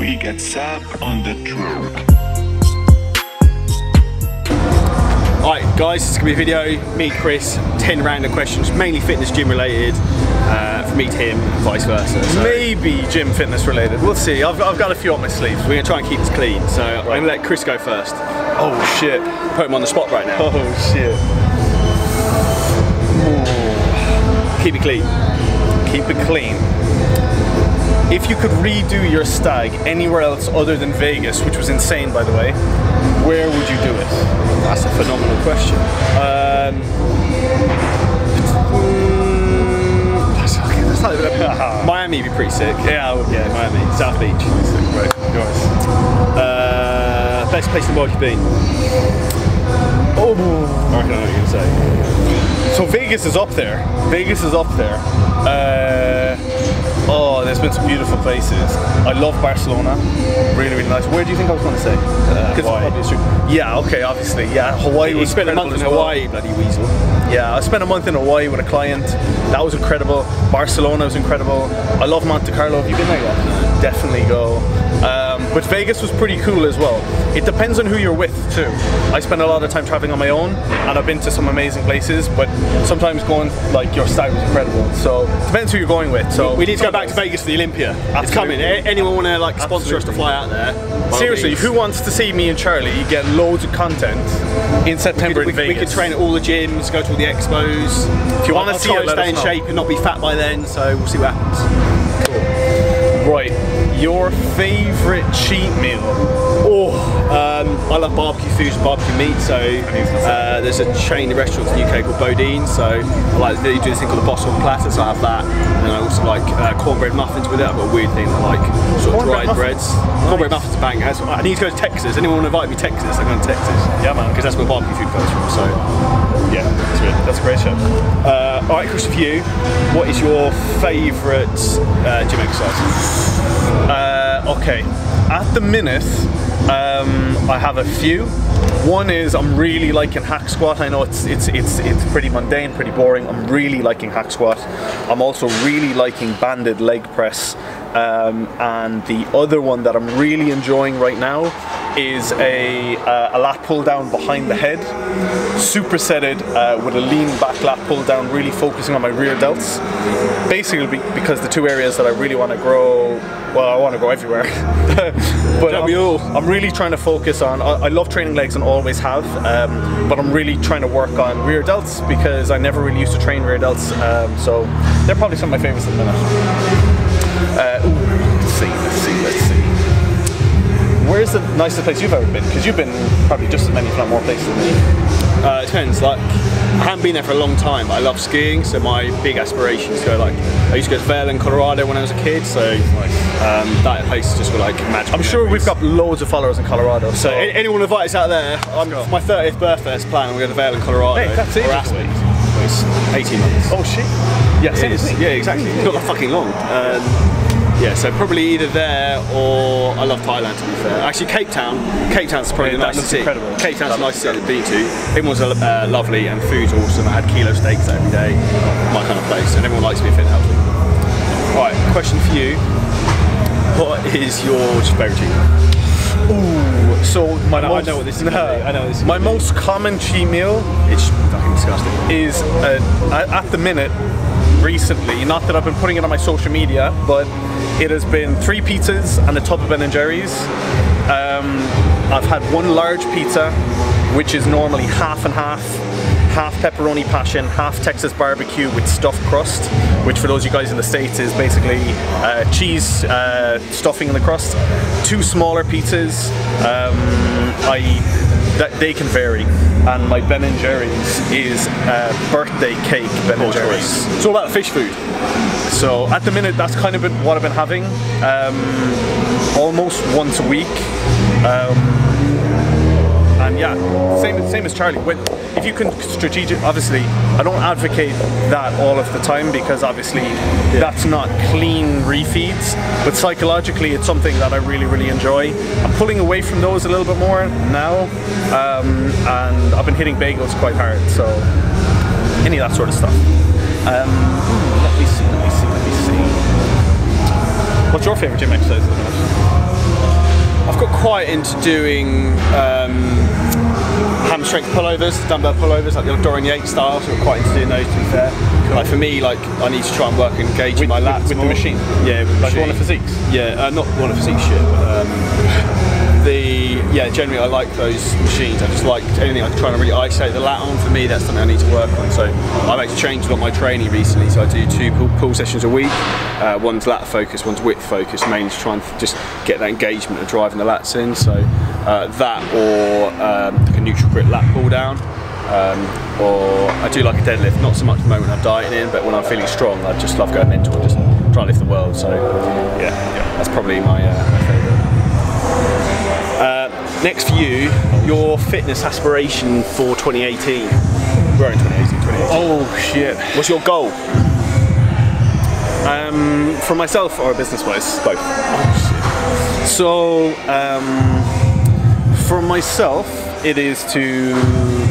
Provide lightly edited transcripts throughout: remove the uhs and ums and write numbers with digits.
we get Sap on the track. Alright guys, this is going to be a video, me, Chris, 10 random questions, mainly fitness, gym related, from me to him, and vice versa. So maybe gym fitness related, we'll see. I've got a few up my sleeve. we're going to try and keep this clean, so I'm going to let Chris go first. Oh shit. Put him on the spot right now. Oh shit. Ooh. Keep it clean. Keep it clean. If you could redo your stag anywhere else other than Vegas, which was insane by the way, where would you do it? That's a phenomenal question. Miami would be pretty sick. Yeah, yeah, Miami, South Beach. Right, yours. Best place in the world you've been? Oh, I reckon I know what you're going to say. so Vegas is up there. Vegas is up there. Oh, there's been some beautiful places. I love Barcelona. Really, really nice. Where do you think I was going to say? Hawaii. Yeah, okay, obviously. Yeah, Hawaii was spent a month in Hawaii, bloody weasel. Yeah, I spent a month in Hawaii with a client. That was incredible. Barcelona was incredible. I love Monte Carlo. Have you been there yet? No. Definitely go. But Vegas was pretty cool as well. It depends on who you're with too. I spend a lot of time traveling on my own, and I've been to some amazing places. But sometimes going like your style was incredible. So it depends who you're going with. So we need to go back to Vegas for the Olympia. Absolutely. It's coming. Anyone want to like sponsor us to fly out there? Seriously, who wants to see me and Charlie get loads of content in September in Vegas? We could train at all the gyms, go to all the expos. If you want to see it, let stay in us know. shape and not be fat by then. So we'll see what happens. Cool. Right, your favourite cheat meal? I love barbecue foods and barbecue meat, so there's a chain of restaurants in the UK called Bodine, so I like to do this thing called the Boston platter, so I have that, and I also like cornbread muffins with it. I've got a weird thing that I like sort of dried breads. Cornbread muffins are bang. I need to go to Texas. Anyone want to invite me to Texas? I'm going to Texas. Yeah man, because that's where barbecue food comes from, so yeah, that's good. That's a great show. Alright, Chris, for you, what is your favourite gym exercise? Okay, at the minute, I have a few. One is I'm really liking hack squat. I know it's pretty mundane, pretty boring. I'm really liking hack squat. I'm also really liking banded leg press. And the other one that I'm really enjoying right now is a lat pull down behind the head, supersetted with a lean back lat pull down, really focusing on my rear delts. Basically because the two areas that I really want to grow, well, I want to go everywhere. But I'm really trying to focus on, I love training legs and always have, but I'm really trying to work on rear delts because I never really used to train rear delts, so they're probably some of my favorites at the minute. Let's see. Where's the nicest place you've ever been? Because you've been probably just as many, if not more places than me. It depends. Like, I haven't been there for a long time, but I love skiing, so my big aspiration is to go, like, I used to go to Vail in Colorado when I was a kid, so that place just got like magic. I'm sure we've got loads of followers in Colorado, so anyone invite us out there, for my 30th birthday plan, we're going to Vail in Colorado. Hey, that's it. It's 18 months. Oh shit. Yeah, yeah, exactly. It's not that fucking long. Yeah, so probably either there or I love Thailand to be fair. Actually, Cape Town's probably the nicest city. Cape Town's the nicest city to be to. Everyone's lovely and food's awesome. I had kilo steaks every day, my kind of place, and everyone likes to be fit and healthy. Alright, question for you. What is your favourite cheat meal? Ooh, so I know what this is. I know this. My most common cheat meal, it's fucking disgusting, is at the minute, recently, not that I've been putting it on my social media, but it has been 3 pizzas and a tub of Ben & Jerry's. I've had one large pizza, which is normally half and half pepperoni passion, half Texas barbecue with stuffed crust, which for those of you guys in the States is basically cheese stuffing in the crust. 2 smaller pizzas, they can vary, and my Ben & Jerry's is birthday cake Ben & Jerry's. It's all about the fish food. So at the minute, that's kind of what I've been having, almost once a week. And yeah, same as Charlie. If you can obviously, I don't advocate that all of the time because obviously that's not clean refeeds, but psychologically it's something that I really, really enjoy. I'm pulling away from those a little bit more now, and I've been hitting bagels quite hard, so any of that sort of stuff. Let me see. What's your favourite gym exercise at the minute? I've got quite into doing hammer strength pullovers, dumbbell pullovers, like the old Dorian Yates style, so I'm quite into doing those, to be fair. Like for me, like I need to try and work and engage my lats with more. the machine. Yeah, with the like machine. one of physiques. Yeah, not one of physique shit, but generally I like those machines. I just like anything I can try and really isolate the lat on. For me, that's something I need to work on. So I've actually changed a lot of my training recently. So I do 2 pull sessions a week. One's lat focused, one's width focused, mainly to try and just get that engagement of driving the lats in. So that or like a neutral grip lat pull down. Or I do like a deadlift, not so much the moment I'm dieting in, but when I'm feeling strong, I just love going mental and just try and lift the world. So yeah, that's probably my favourite. Next for you, your fitness aspiration for 2018. We're in 2018. Oh shit. What's your goal? For myself or business-wise? Both. Oh, shit. So, for myself, it is to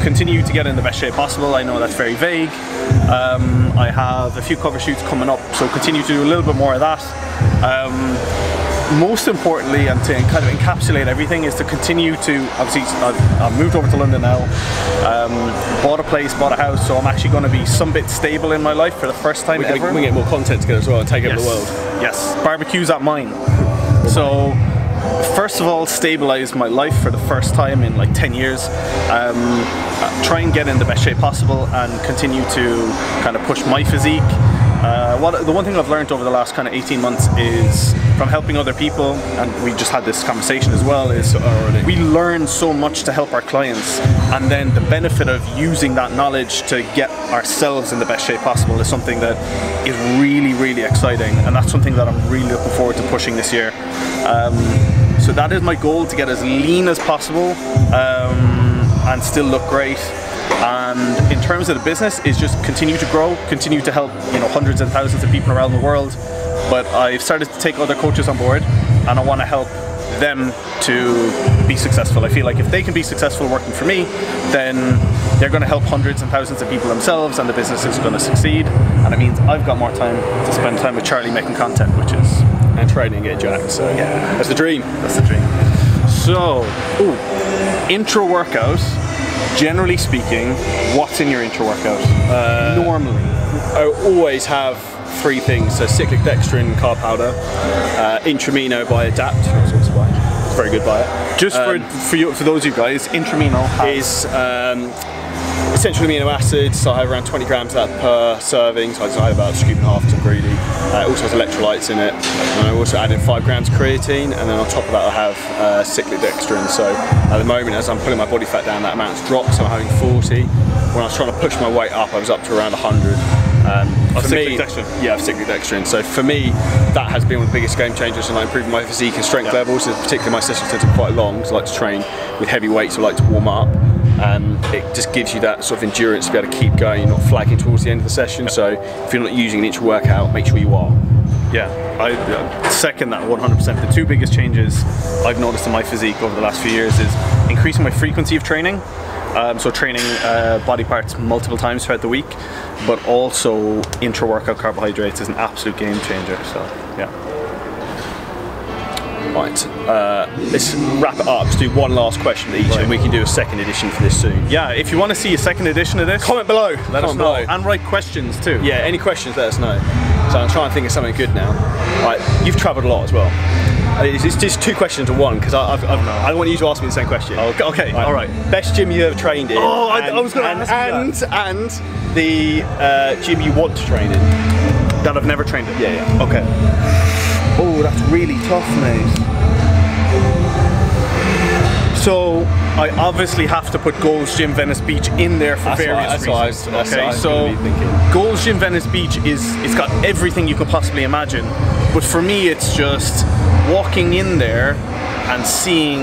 continue to get in the best shape possible. I know that's very vague. I have a few cover shoots coming up, so continue to do a little bit more of that. Most importantly, and to kind of encapsulate everything, is to continue to, obviously I've moved over to London now, bought a place, bought a house, so I'm actually going to be some bit stable in my life for the first time ever. We get more content together as well and take over the world. Yes, barbecues at mine. So first of all, stabilize my life for the first time in like 10 years. Try and get in the best shape possible and continue to kind of push my physique. The one thing I've learned over the last kind of 18 months is from helping other people, and we just had this conversation as well, is we learn so much to help our clients, and then the benefit of using that knowledge to get ourselves in the best shape possible is something that is really, really exciting, and that's something that I'm really looking forward to pushing this year. So that is my goal, to get as lean as possible and still look great. And in terms of the business, is just continue to grow, continue to help, you know, hundreds and thousands of people around the world. But I've started to take other coaches on board, and I want to help them to be successful. I feel like if they can be successful working for me, then they're going to help hundreds and thousands of people themselves, and the business is going to succeed. And it means I've got more time to spend time with Charlie making content, which is and training and getting jacked. So yeah, that's the dream. That's the dream. So, intro workout. Generally speaking, what's in your intro workout? Normally, I always have 3 things: so cyclic dextrin, carb powder, Intramino by Adapt. It's very good by it. Just for those of you guys, Intramino is essential amino acids. So I have around 20 grams of that per serving. So I have about a scoop and a half because I'm greedy. It also has electrolytes in it, and I also add in 5 grams of creatine, and then on top of that I have cyclic dextrin. So at the moment, as I'm pulling my body fat down, that amount's dropped, so I'm having 40. When I was trying to push my weight up, I was up to around 100. For me, yeah, cyclic dextrin. So for me, that has been one of the biggest game changers in like improving my physique and strength levels. Particularly my sessions tend to be quite long, because I like to train with heavy weights. I like to warm up. It just gives you that sort of endurance to be able to keep going. You're not flagging towards the end of the session. So if you're not using an intro workout, make sure you are. Yeah, I second that 100%. The 2 biggest changes I've noticed in my physique over the last few years is increasing my frequency of training. So training body parts multiple times throughout the week, but also intra-workout carbohydrates is an absolute game changer. So yeah. Right, let's wrap it up. Let's do one last question each, and we can do a second edition for this soon. Yeah, if you want to see a second edition of this, comment below. Let us know. And write questions too. Yeah, any questions, let us know. So I'm trying to think of something good now. Right, you've travelled a lot as well. It's just 2 questions to one, because I want you to ask me the same question. Okay, all right. Best gym you ever trained in? Oh, I was going to ask you that. And the gym you want to train in? That I've never trained in? Yeah. Okay. Oh, that's really tough, mate. So I obviously have to put Gold's Gym Venice Beach in there for various reasons. Okay, so Gold's Gym Venice Beach it's got everything you could possibly imagine, but for me it's just walking in there and seeing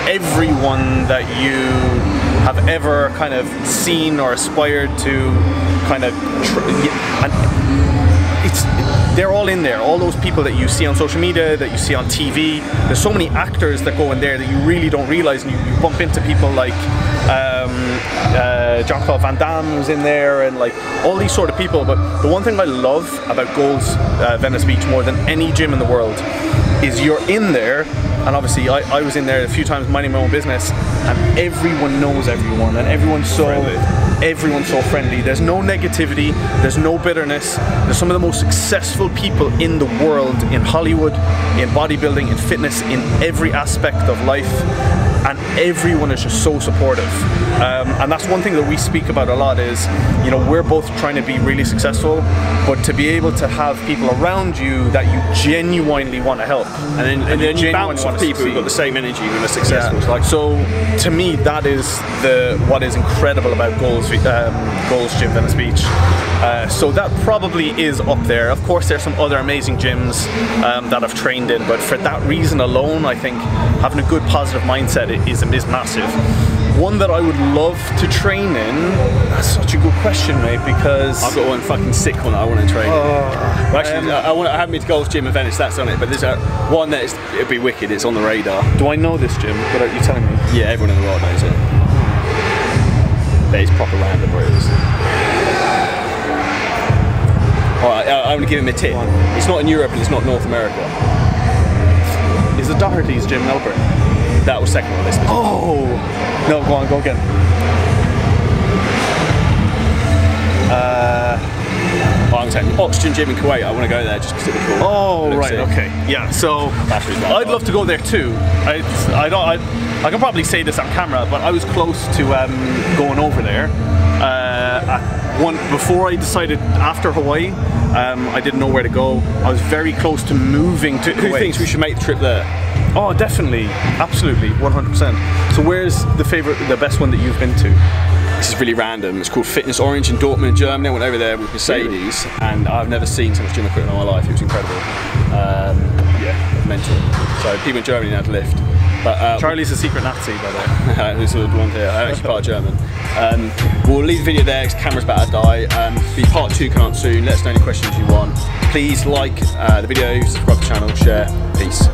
everyone that you have ever kind of seen or aspired to kind of they're all in there. All those people that you see on social media, that you see on TV. There's so many actors that go in there that you really don't realize, and you bump into people like Jean-Claude Van Damme who's in there, and like all these sort of people. But the one thing I love about Gold's Venice Beach more than any gym in the world is you're in there, and obviously I was in there a few times minding my own business, and everyone knows everyone, and everyone's so friendly. There's no negativity, there's no bitterness. There's some of the most successful people in the world, in Hollywood, in bodybuilding, in fitness, in every aspect of life, and everyone is just so supportive. And that's one thing that we speak about a lot is, you know, we're both trying to be really successful, but to be able to have people around you that you genuinely want to help, and then you bounce with people who've got the same energy when they're successful. Yeah. Like, so to me, that is what is incredible about Goals Gym Venice Beach. So that probably is up there. Of course, there's some other amazing gyms that I've trained in, but for that reason alone, I think having a good positive mindset is massive. One that I would love to train in, that's such a good question, mate, because I've got one fucking sick one that I want to train in. Well, actually, I haven't been to Gold's Gym in Venice, that's on it, but there's one that it'd be wicked, it's on the radar. Do I know this gym without you telling me? Yeah, everyone in the world knows it. But it's proper random where it is. Alright, I'm going to give him a tip. It's not in Europe and it's not North America. Is the Doherty's gym Melbourne? That was second on this. Oh! No, go on, go again. I'm saying Oxygen Gym in Kuwait, I want to go there just because it'd be cool. Oh, right, okay. Yeah, so I'd love to go there too. I can probably say this on camera, but I was close to going over there. Before I decided after Hawaii, I didn't know where to go. I was very close to moving to Kuwait. Who thinks we should make the trip there? Oh, definitely, absolutely, 100%. So where's the best one that you've been to? This is really random. It's called Fitness Orange in Dortmund, Germany. I went over there with Mercedes, and I've never seen so much gym equipment in my life. It was incredible. Yeah, mental. So people in Germany now to lift. But Charlie's a secret Nazi, by the way. Who's the blonde here? I'm actually part German. We'll leave the video there because the camera's about to die. The part 2 come out soon. Let us know any questions you want. Please like the video, subscribe to the channel, share. Peace.